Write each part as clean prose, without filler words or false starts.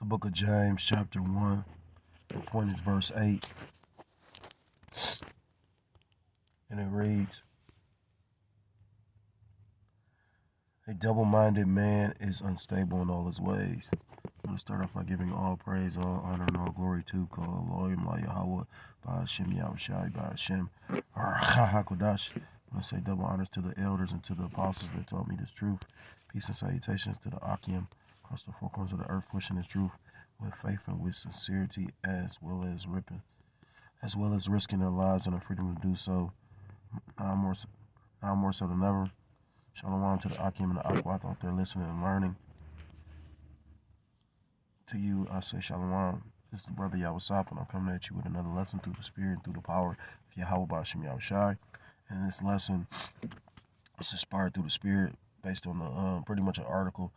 book of James, chapter 1. The point is verse 8. And it reads, a double-minded man is unstable in all his ways. I'm going to start off by giving all praise, all honor, and all glory to God, Elohim, Yahweh, Ba'ashem, Yahushai, Ba'ashem, HaKodash. I'm going to say double honors to the elders and to the apostles that taught me this truth. Peace and salutations to the Akim across the four corners of the earth, pushing this truth with faith and with sincerity, as well as risking their lives and their freedom to do so. Now more so than ever. Shalom to the Akim and the Akwat out there listening and learning. To you, I say Shalom. This is the brother Yahweh, and I'm coming at you with another lesson through the Spirit and through the power of Yahweh Ba'ashem Yahushai. And this lesson is inspired through the Spirit, based on the pretty much an article,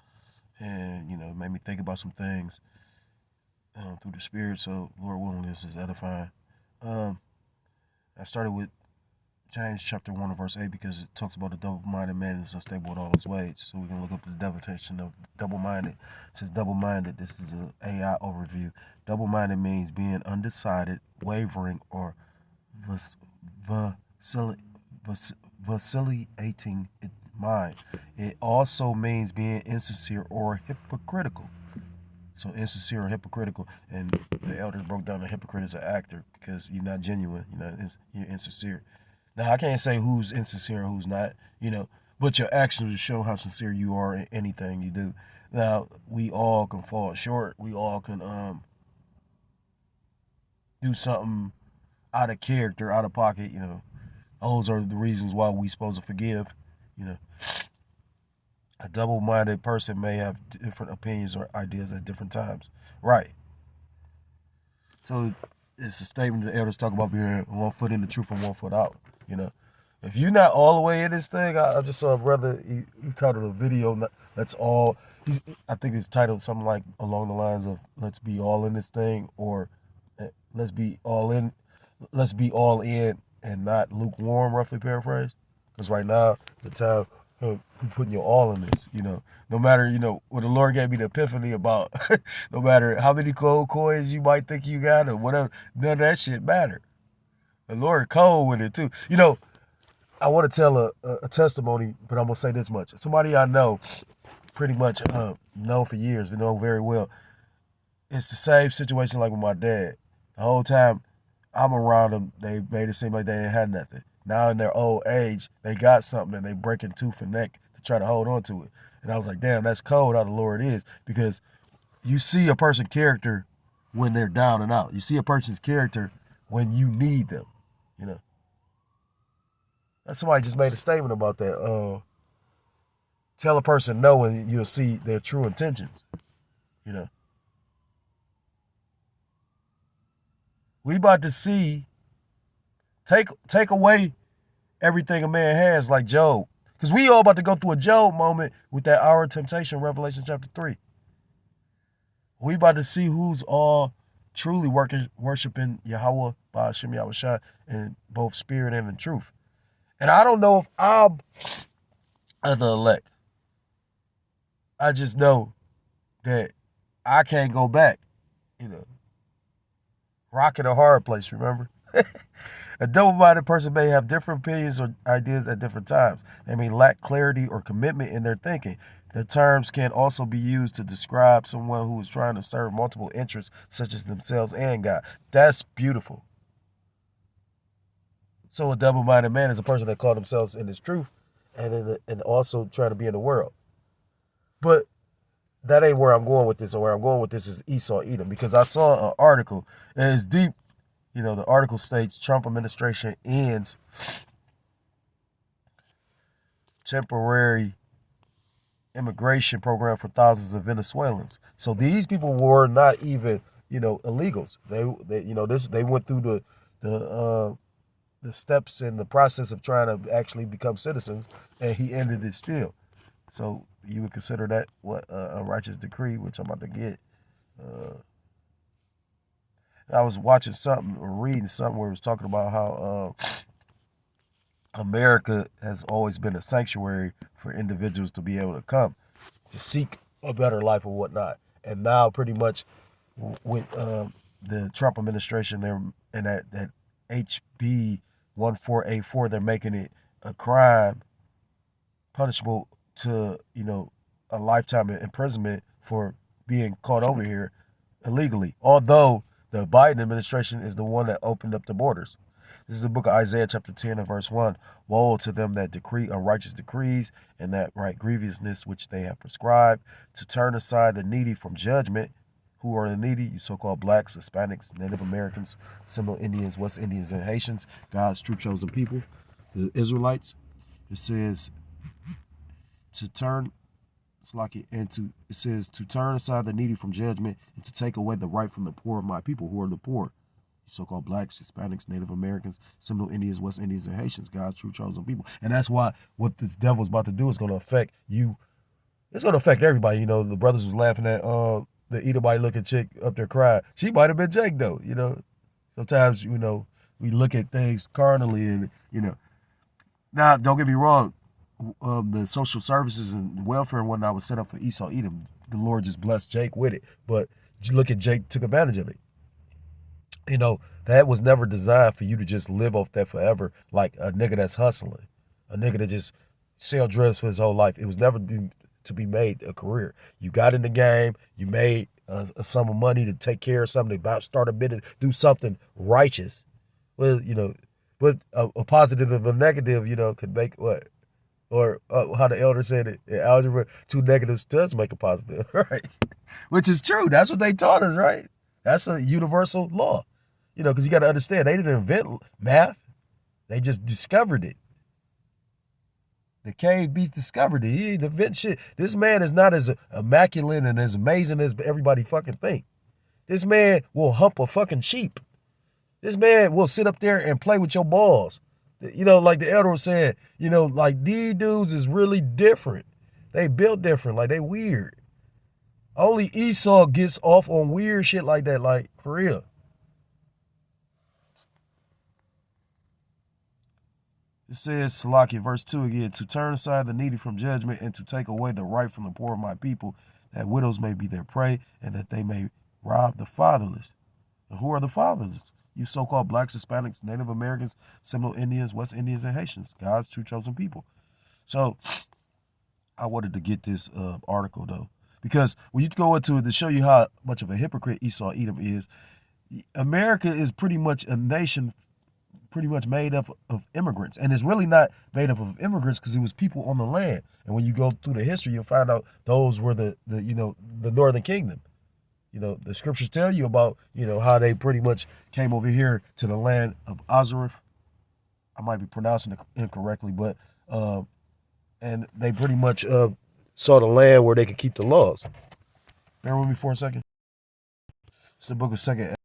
and it made me think about some things through the Spirit. So Lord willing, this is edifying. I started with James chapter 1 verse 8 because it talks about a double-minded man is unstable in all his ways. So we're gonna look up the definition of double-minded. It says double-minded. This is an AI overview. Double-minded means being undecided, wavering, or vacillating in mind. It also means being insincere or hypocritical. So insincere or hypocritical, and the elders broke down the hypocrite as an actor because you're not genuine. You're insincere. Now I can't say who's insincere and who's not. But your actions will show how sincere you are in anything you do. Now we all can fall short. We all can do something out of character, out of pocket. Those are the reasons why we supposed to forgive. A double-minded person may have different opinions or ideas at different times. Right. So it's a statement the elders talk about being 1 foot in the truth and 1 foot out. If you're not all the way in this thing, I just saw a brother, he titled a video, let's all, I think it's titled something like along the lines of let's be all in this thing, or let's be all in and not lukewarm, roughly paraphrased. Because right now, the time you're putting your all in this, no matter, when the Lord gave me the epiphany about no matter how many gold coins you might think you got or whatever, none of that shit matter. The Lord cold with it too. I want to tell a testimony, but I'm going to say this much. Somebody I know, pretty much know for years, know very well. It's the same situation like with my dad. The whole time I'm around them, they made it seem like they didn't have nothing. Now in their old age, they got something and they breaking tooth and neck to try to hold on to it. And I was like, damn, that's cold how the Lord is. Because you see a person's character when they're down and out. You see a person's character when you need them. Somebody just made a statement about that. Tell a person no and you'll see their true intentions. We about to see, take away everything a man has like Job. Because we all about to go through a Job moment with that hour of temptation, Revelation chapter 3. We about to see who's all truly worshiping Yahweh, Ba'ashem Yahushai, in both spirit and in truth. And I don't know if I'm the elect. I just know that I can't go back. Rock in a hard place, remember? A double-minded person may have different opinions or ideas at different times. They may lack clarity or commitment in their thinking. The terms can also be used to describe someone who is trying to serve multiple interests, such as themselves and God. That's beautiful. So a double-minded man is a person that called themselves in his truth and also trying to be in the world. But that ain't where I'm going with this. Or where I'm going with this is Esau Edom. Because I saw an article, and it's deep. The article states Trump administration ends temporary immigration program for thousands of Venezuelans. So these people were not even, illegals. They went through the steps and the process of trying to actually become citizens, and he ended it still. So you would consider that what a righteous decree, which I'm about to get. I was watching something or reading something where it was talking about how America has always been a sanctuary for individuals to be able to come to seek a better life or whatnot. And now pretty much with the Trump administration, they're and that HB 1484, they're making it a crime punishable to a lifetime imprisonment for being caught over here illegally. Although the Biden administration is the one that opened up the borders. This is the book of Isaiah chapter 10 and verse 1. Woe to them that decree unrighteous decrees and that write grievousness which they have prescribed, to turn aside the needy from judgment. Who are the needy? You so-called blacks, Hispanics, Native Americans, Seminole Indians, West Indians, and Haitians, God's true chosen people, the Israelites. It says to turn it says to turn aside the needy from judgment and to take away the right from the poor of my people. Who are the poor? So-called blacks, Hispanics, Native Americans, Seminole Indians, West Indians, and Haitians, God's true chosen people. And that's why what this devil's about to do is going to affect you. It's going to affect everybody. The brothers was laughing at the Edomite looking chick up there crying. She might have been Jake though. Sometimes we look at things carnally, and now don't get me wrong. The social services and welfare and whatnot was set up for Esau Edom. The Lord just blessed Jake with it, but look at Jake took advantage of it. That was never designed for you to just live off that forever, like a nigga that's hustling, a nigga that just sell drugs for his whole life. It was never to be made a career. You got in the game, you made a sum of money to take care of something, about start a business, do something righteous. Well, but a positive and a negative, could make what? Or how the elder said it in algebra, two negatives does make a positive, right? Which is true. That's what they taught us, right? That's a universal law. Because you got to understand, they didn't invent math. They just discovered it. The cave beast discovered it. He didn't invent shit. This man is not as immaculate and as amazing as everybody fucking think. This man will hump a fucking sheep. This man will sit up there and play with your balls. Like the elder was saying, like these dudes is really different. They built different, like they weird. Only Esau gets off on weird shit like that, like for real. It says, Salaki, verse 2 again, to turn aside the needy from judgment and to take away the right from the poor of my people, that widows may be their prey and that they may rob the fatherless. And who are the fatherless? You so-called blacks, Hispanics, Native Americans, Seminole Indians, West Indians, and Haitians, God's true chosen people. So I wanted to get this article, though, because when you go into it to show you how much of a hypocrite Esau Edom is, America is pretty much a nation pretty much made up of immigrants. And it's really not made up of immigrants because it was people on the land. And when you go through the history, you'll find out those were the Northern Kingdom. The scriptures tell you about, how they pretty much came over here to the land of Azareth. I might be pronouncing it incorrectly, but and they pretty much saw the land where they could keep the laws. Bear with me for a second. It's the book of Second.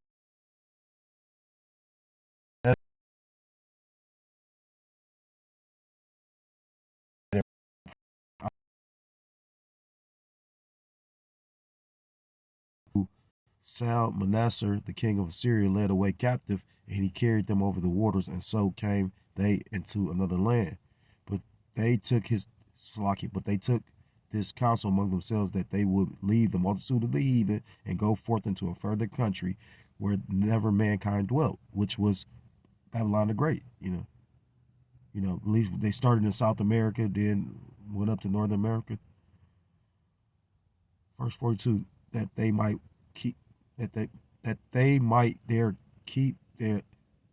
Salmanassar, the king of Assyria, led away captive, and he carried them over the waters, and so came they into another land. But they took this counsel among themselves, that they would leave the multitude of the heathen and go forth into a further country where never mankind dwelt, which was Babylon the Great. At least they started in South America, then went up to North America. Verse 42, that they might keep keep their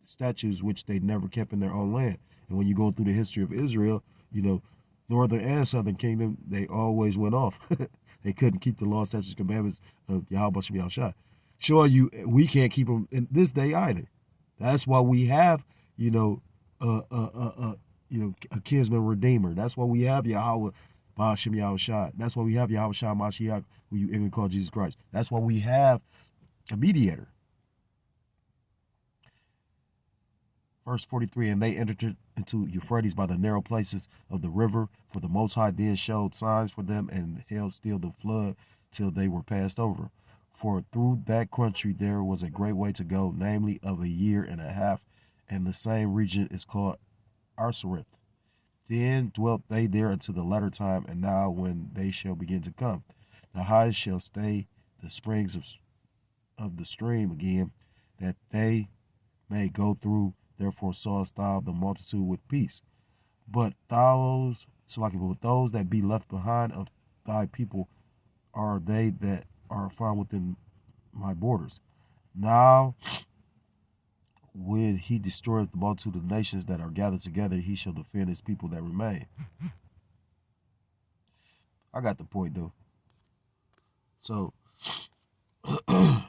statues which they never kept in their own land. And when you go through the history of Israel, Northern and Southern Kingdom, they always went off. They couldn't keep the law, statutes, commandments of Yahweh Shem Yahushua. Sure, we can't keep them in this day either. That's why we have, a kinsman redeemer. That's why we have Yahweh Shem Yahushua. That's why we have Yahweh Shah Mashiach, who you even call Jesus Christ. That's why we have a mediator. Verse 43, and they entered into Euphrates by the narrow places of the river, for the Most High then showed signs for them and held still the flood till they were passed over. For through that country there was a great way to go, namely of a year and a half, and the same region is called Arsareth. Then dwelt they there until the latter time, and now when they shall begin to come, the highest shall stay the springs of of the stream again, that they may go through. Therefore sawest thou the multitude with peace. But those that be left behind of thy people are they that are found within my borders. Now, when he destroys the multitude of nations that are gathered together, he shall defend his people that remain. I got the point, though. So, it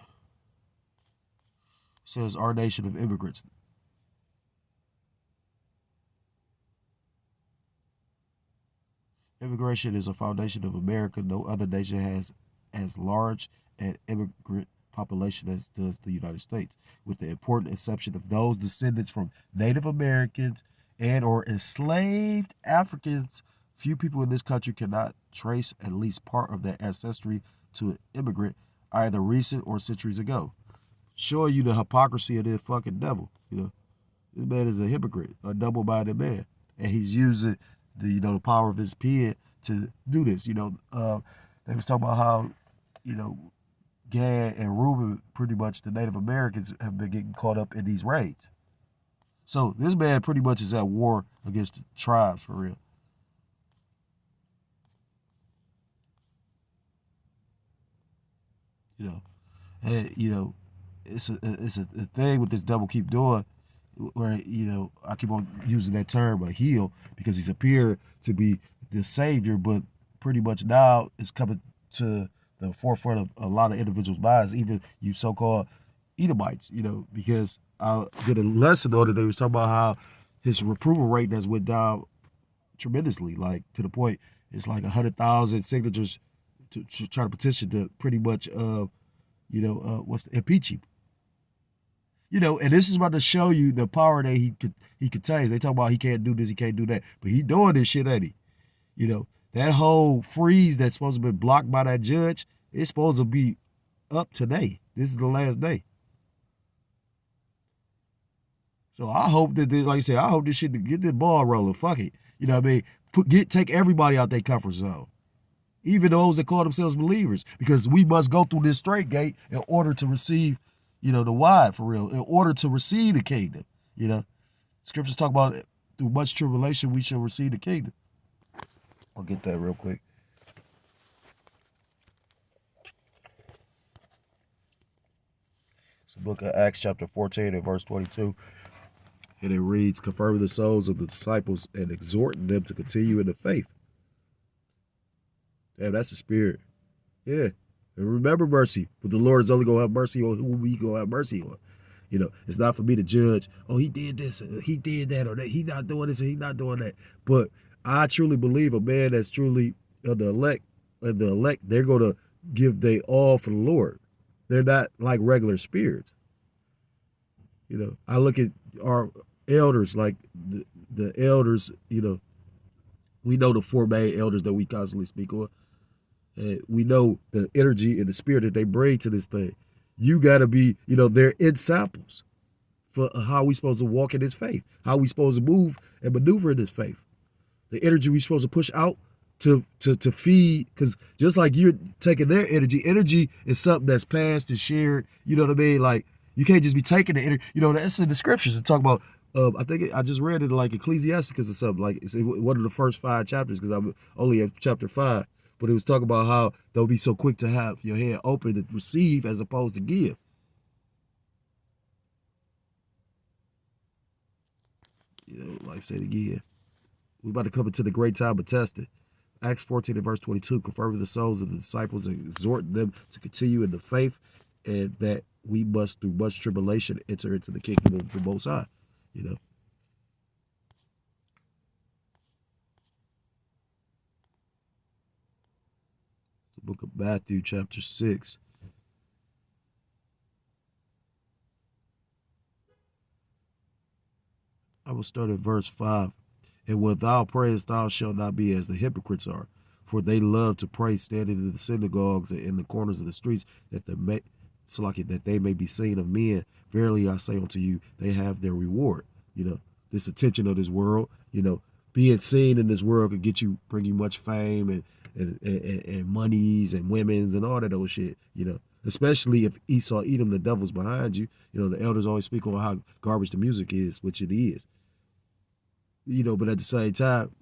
says our nation of immigrants. Immigration is a foundation of America. No other nation has as large an immigrant population as does the United States, with the important exception of those descendants from Native Americans and or enslaved Africans. Few people in this country cannot trace at least part of their ancestry to an immigrant, either recent or centuries ago. Showing you the hypocrisy of this fucking devil. This man is a hypocrite, a double-minded man, and he's using the power of his pen to do this. They was talking about how Gad and Reuben, pretty much the Native Americans, have been getting caught up in these raids. So this man pretty much is at war against the tribes for real. And it's a thing what this devil keep doing, where I keep on using that term, a heel, because he's appeared to be the savior, but pretty much now it's coming to the forefront of a lot of individuals' minds, even you so-called Edomites, because I did a lesson on it. They was talking about how his approval rate has went down tremendously, like to the point it's like 100,000 signatures to try to petition to pretty much impeach him. And this is about to show you the power that he contains. They talk about he can't do this, he can't do that, but he doing this shit, ain't he? That whole freeze that's supposed to be blocked by that judge, it's supposed to be up today. This is the last day. So I hope that, like I said, I hope this shit to get this ball rolling. Fuck it. You know what I mean? Take everybody out their comfort zone. Even those that call themselves believers, because we must go through this straight gate in order to receive, the wide, for real, in order to receive the kingdom. Scriptures talk about it, through much tribulation we shall receive the kingdom. I'll get that real quick. It's the book of Acts chapter 14 and verse 22. And it reads, confirming the souls of the disciples and exhorting them to continue in the faith. Damn, that's the spirit. Yeah. And remember mercy. But the Lord is only going to have mercy on who we going to have mercy on. It's not for me to judge, oh, he did this, or he did that, or that he not doing this, or he not doing that. But I truly believe a man that's truly the elect, they're going to give they all for the Lord. They're not like regular spirits. I look at our elders, like the elders, we know the four main elders that we constantly speak on. And we know the energy and the spirit that they bring to this thing. You got to be, they're examples for how we supposed to walk in this faith, how we supposed to move and maneuver in this faith. The energy we supposed to push out to feed, because just like you're taking their energy is something that's passed and shared. You know what I mean? Like, you can't just be taking the energy. That's in the scriptures. It talk about, I think I just read it like Ecclesiasticus or something. Like, it's one of the first 5 chapters, because I'm only at chapter 5. But it was talking about how they'll be so quick to have your hand open to receive as opposed to give. Like I said again, we about to come into the great time of testing. Acts 14 and verse 22, confirming the souls of the disciples and exhorting them to continue in the faith, and that we must, through much tribulation, enter into the kingdom of the Most High. Book of Matthew chapter 6. I will start at verse 5. And when thou prayest, thou shalt not be as the hypocrites are, for they love to pray standing in the synagogues and in the corners of the streets, that they may be seen of men. Verily I say unto you, they have their reward. This attention of this world, being seen in this world could bring you much fame and monies and women's and all that old shit. especially if Esau Edom, the devil's behind you. You know, the elders always speak on how garbage the music is, which it is. You know, but at the same time,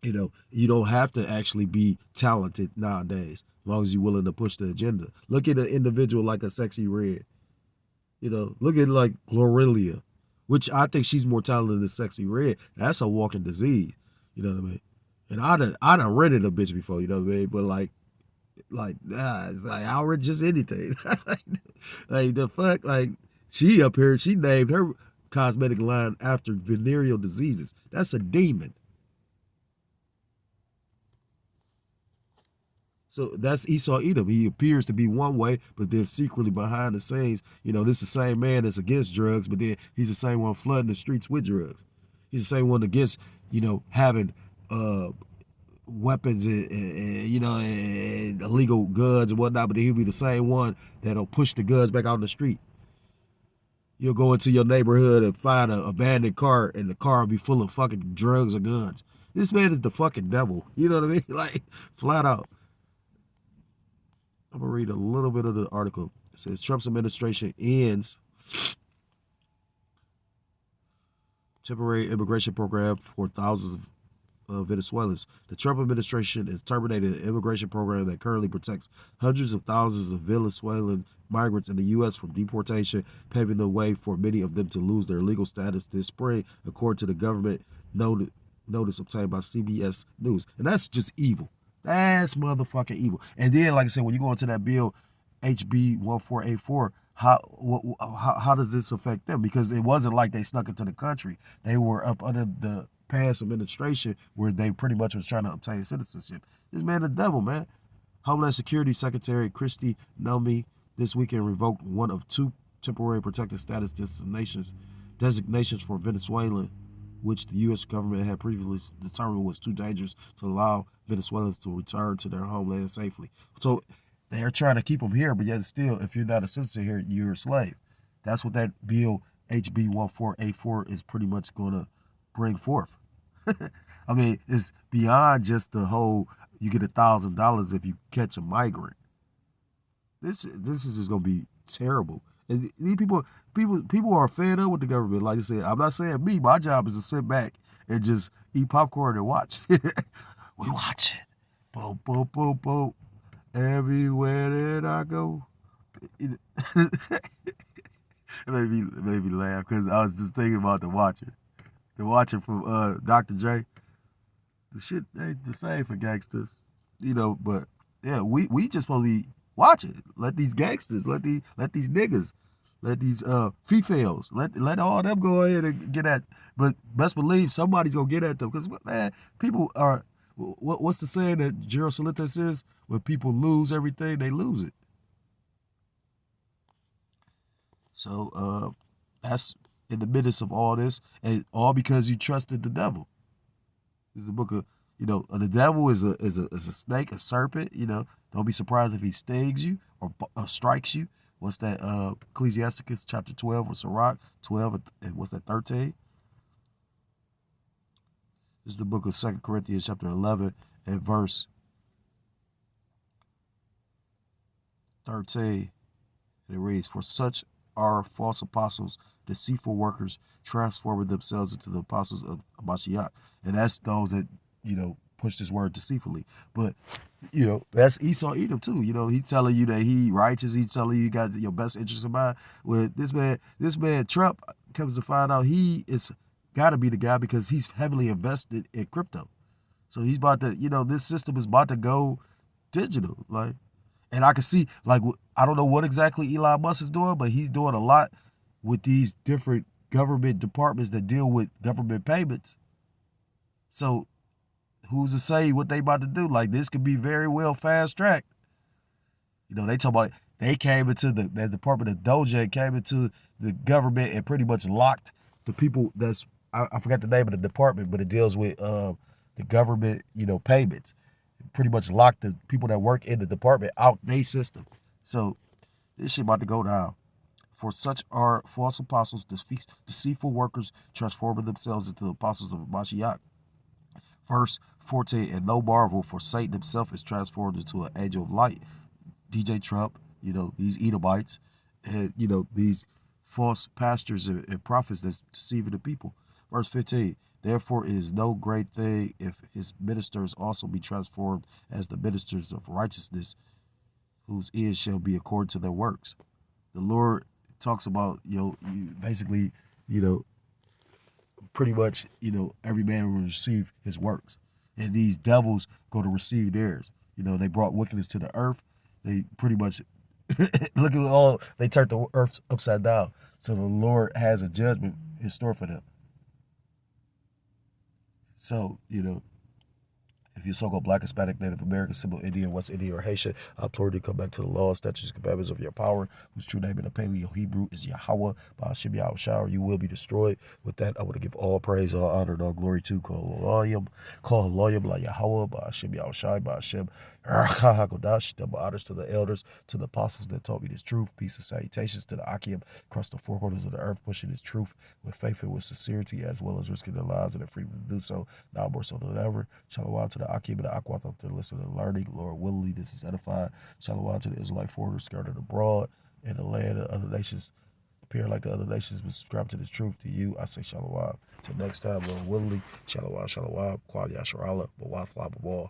you know, you don't have to actually be talented nowadays, as long as you're willing to push the agenda. Look at an individual like a Sexy Red. You know, look at like Glorilla, which I think she's more talented than Sexy Red. That's a walking disease. You know what I mean? And I done rented a bitch before, you know what I mean? But it's like I'll rent just anything. Like the fuck, like she up here, she named her cosmetic line after venereal diseases. That's a demon. So that's Esau Edom. He appears to be one way, but then secretly behind the scenes, you know, this is the same man that's against drugs, but then he's the same one flooding the streets with drugs. He's the same one against, you know, having weapons and you know, and illegal guns and whatnot, but then he'll be the same one that'll push the guns back out in the street. You'll go into your neighborhood and find an abandoned car, and the car will be full of fucking drugs or guns. This man is the fucking devil. You know what I mean? Like, flat out. I'm going to read a little bit of the article. It says Trump's administration ends temporary immigration program for thousands of Venezuelans. The Trump administration is terminating an immigration program that currently protects hundreds of thousands of Venezuelan migrants in the U.S. from deportation, paving the way for many of them to lose their legal status this spring, according to the government notice obtained by CBS News. And that's just evil. That's motherfucking evil. And then, like I said, when you go into that bill, HB 1484, how does this affect them? Because it wasn't like they snuck into the country. They were up under the past administration where they pretty much was trying to obtain citizenship. This man the devil, man. Homeland Security Secretary Christy Nomi this weekend revoked one of two temporary protected status designations for Venezuela, which the U.S. government had previously determined was too dangerous to allow Venezuelans to return to their homeland safely. So they're trying to keep them here, but yet still, if you're not a citizen here, you're a slave. That's what that bill, HB 1484, is pretty much going to bring forth. I mean, it's beyond just the whole, you get $1,000 if you catch a migrant. This is just going to be terrible. And these people are fed up with the government. Like I said, I'm not saying me. My job is to sit back and just eat popcorn and watch. We watch it. Boom, boom, boom, boom. Everywhere that I go. It made me laugh because I was just thinking about The Watcher. The Watcher from Dr. J. The shit ain't the same for gangsters. You know, but yeah, we just supposed to be watching. Let these gangsters, let these niggas, let these females, let all them go ahead and get at. But best believe somebody's gonna get at them because man, people are. What's the saying that Gerald Salita says? When people lose everything, they lose it. So that's in the midst of all this, and all because you trusted the devil. This is the book of, you know, the devil is a snake, a serpent. You know, don't be surprised if he stings you or strikes you. What's that? Ecclesiasticus chapter 12 or Sirach 12 and what's that, 13? This is the book of 2 Corinthians chapter 11 and verse 13. And it reads, "For such are false apostles, deceitful workers, transforming themselves into the apostles of Mashiach." And that's those that, you know, push this word deceitfully. But, you know, that's Esau Edom too. You know, he telling you that he righteous. He telling you got your best interest in mind. With this man Trump comes to find out he is got to be the guy because he's heavily invested in crypto. So he's about to, you know, this system is about to go digital. Like, and I can see, like, I don't know what exactly Elon Musk is doing, but he's doing a lot with these different government departments that deal with government payments. So who's to say what they about to do? Like, this could be very well fast tracked. You know, they talk about they came into the Department of Doja, came into the government and pretty much locked the people that's, I forgot the name of the department, but it deals with the government, you know, payments. Pretty much locked the people that work in the department out their system. So this shit about to go down. For such are false apostles, deceitful workers, transforming themselves into the apostles of Mashiach. Verse 14, and no marvel, for Satan himself is transformed into an angel of light. DJ Trump, these Edomites, and, these false pastors and prophets that's deceiving the people. Verse 15, therefore it is no great thing if his ministers also be transformed as the ministers of righteousness, whose ends shall be according to their works. The Lord talks about, basically, you know, pretty much, every man will receive his works. And these devils go to receive theirs. They brought wickedness to the earth. They pretty much, look at they turned the earth upside down. So the Lord has a judgment in store for them. So, if you're so-called Black, Hispanic, Native American, Simple Indian, West Indian, or Haitian, I implore you to come back to the law, statutes, and commandments of your power, whose true name in the Paleo Hebrew is Yahweh, Ba'ashem Yahushua, or you will be destroyed. With that, I want to give all praise, all honor, and all glory to Call Haloyim, La Yahweh, Ba'ashem Yahushua, Ba'ashem Hakodash, double honors to the elders, to the apostles that taught me this truth. Peace and salutations to the Akim across the four corners of the earth, pushing this truth with faith and with sincerity, as well as risking their lives and their freedom to do so, now more so than ever. Shalom to the Akim and the Akwat out there listening and learning. Lord willingly, this is edified. Shalom to the Israelite foreigners scattered abroad in the land of other nations, appear like the other nations, but subscribe to this truth. To you, I say shalom. Till next time, Lord willingly, shalom, shalom, Kwad Yasharala, Bawath Lababal.